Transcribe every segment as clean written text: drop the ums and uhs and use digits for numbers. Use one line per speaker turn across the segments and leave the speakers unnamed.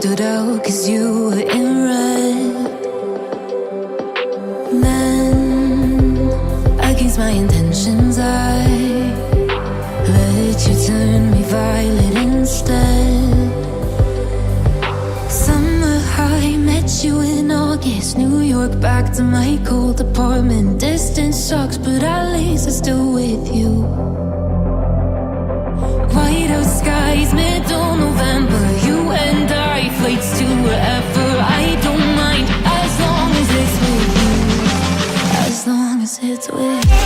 stood out 'cause you were in red. Then, against my intentions, I let you turn me violet instead. Summer high, met you in August. New York, back to my cold apartment. Distance sucks, but at least I'm still with you. White out skies, middle November. You and I, flights to wherever. I don't mind, as long as it's with you. As long as it's with you.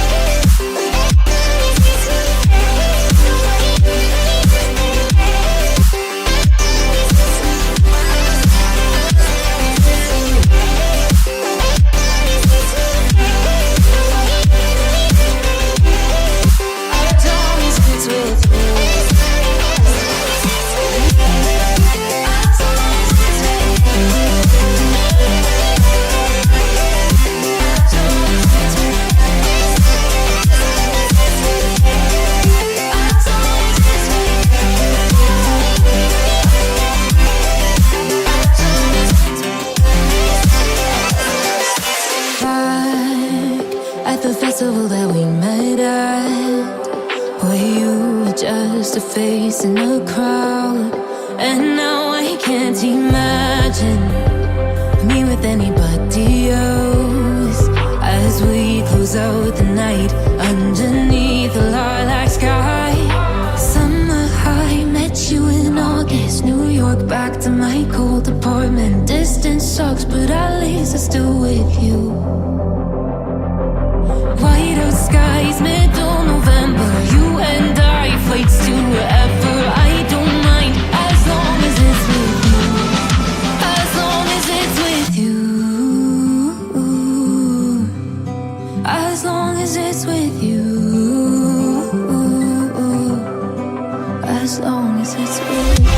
That we met at, where you were just a face in a crowd. And now I can't imagine me with anybody else. As we close out the night underneath the lilac sky. Summer high, met you in August. New York, back to my cold apartment. Distance sucks, but at least I'm still with you. White out skies, middle November. You and I, flights to wherever. I don't mind, as long as it's with you. As long as it's with you. As long as it's with you. As long as it's with you.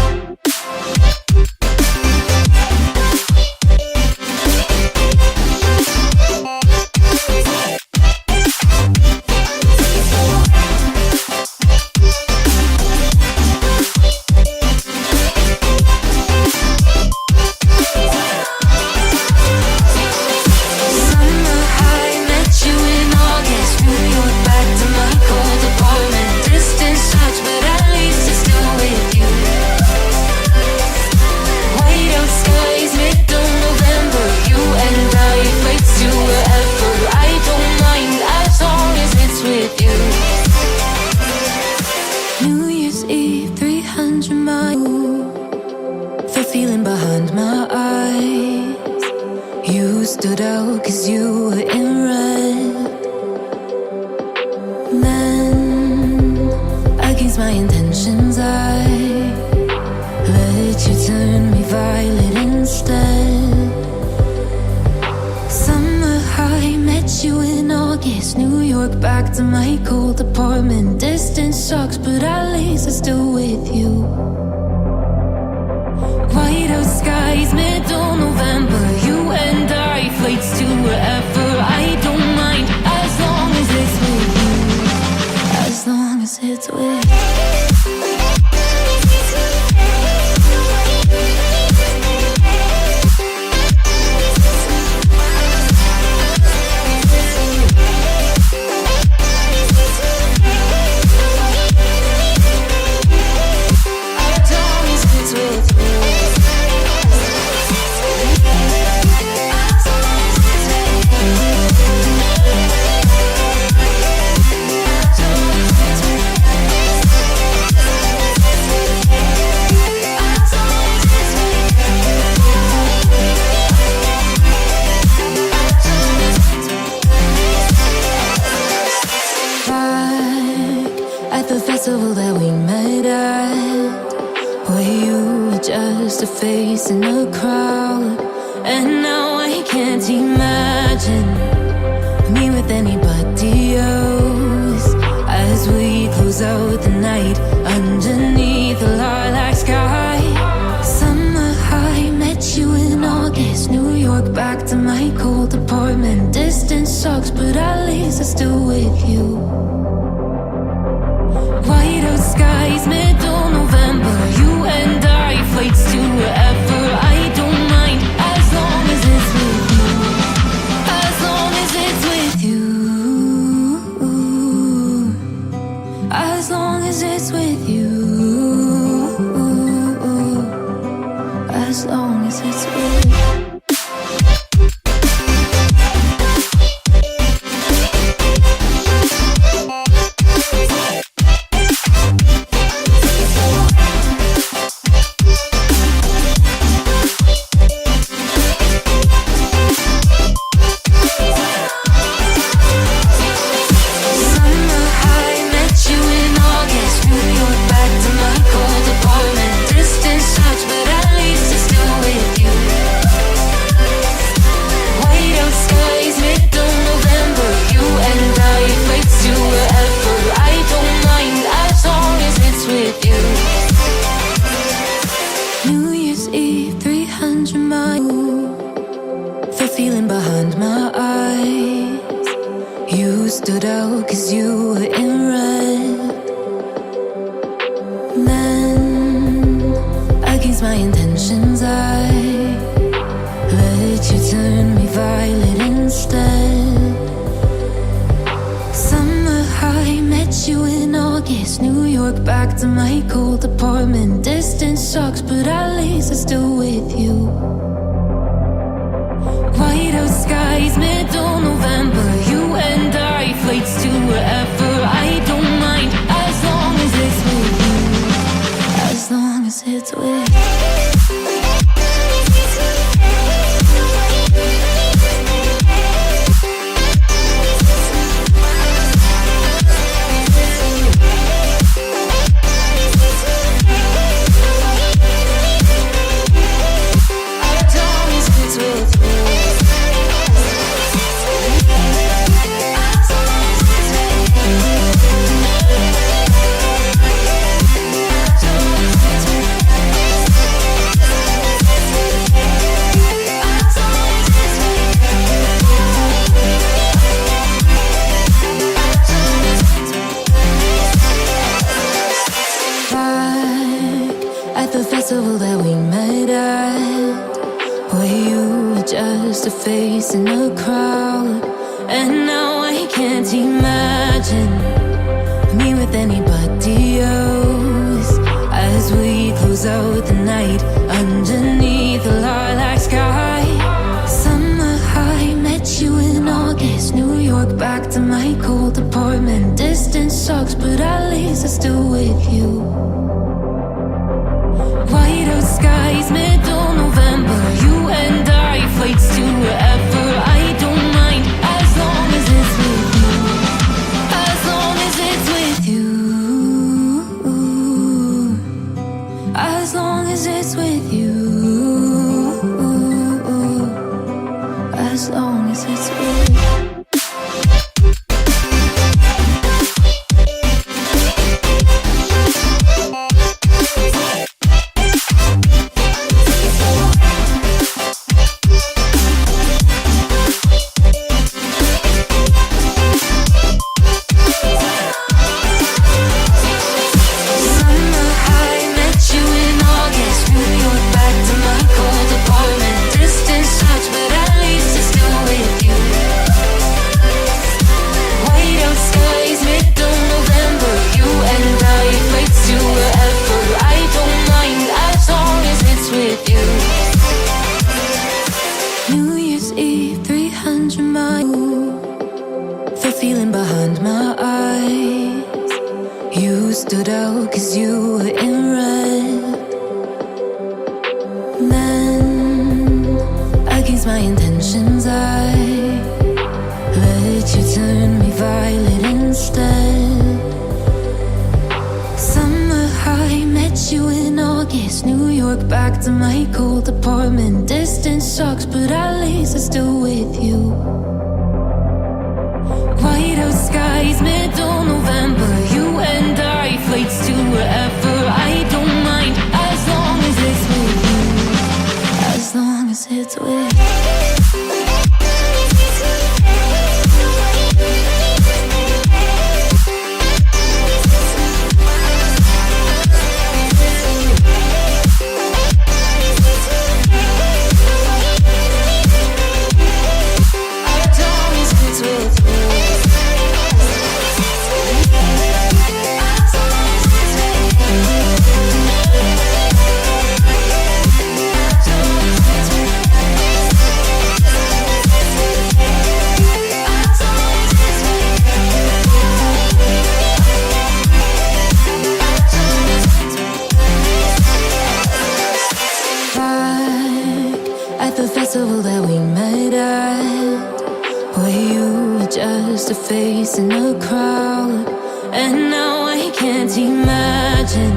Stood out 'cause you were in red. Then, against my intentions, I let you turn me violet instead. Summer high, met you in August. New York, back to my cold apartment. Distance sucks, but at least I'm still with you. White out skies, middle November. You and I, flights to wherever. I don't mind, as long as it's with you. As long as it's with you. That we met at, where you were just a face in a crowd. And now I can't imagine me with anybody else. As we close out the night underneath the lilac sky. Summer high, met you in August. New York, back to my cold apartment. Distance sucks, but at least I'm still with you. White out skies, middle November. You and I, flights to wherever. as long as it's with you, as long as it's with you. Stood out 'cause you were in red. Then, against my intentions, I let you turn me violet instead. Summer high, met you in August. New York, back to my cold apartment. Distance sucks, but at least I'm still with you. White out skies, middle November. You and I, flights to wherever. I don't mind, as long as it's with you, as long as it's with you. That we met at, where you were just a face in a crowd, and now I can't imagine me with anybody else. As we close out the night underneath the lilac sky. Summer high, met you in August. New York, back to my cold apartment. Distance sucks, but at least I'm still with you. White out skies, middle November. You and I, flights to wherever. I don't mind, as long as it's with you, as long as it's with you, as long as it's with you, as long as it's with you. Stood out 'cause you were in red. Then, against my intentions, I let you turn me violet instead. Summer high, met you in August. New York, back to my cold apartment. Distance sucks, but at least I'm still with you. White out skies, middle November. You and I, flights to wherever. I don't mind, as long as it's with you, as long as it's with you. imagine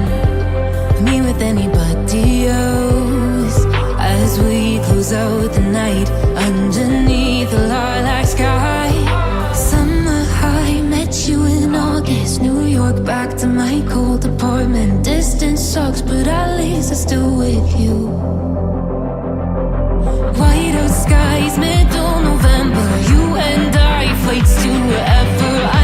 me with anybody else. As we close out the night underneath the lilac sky. Summer high, met you in August. New York, back to my cold apartment. Distance sucks, but at least I'm still with you. White out skies, middle November. You and I, flights to wherever.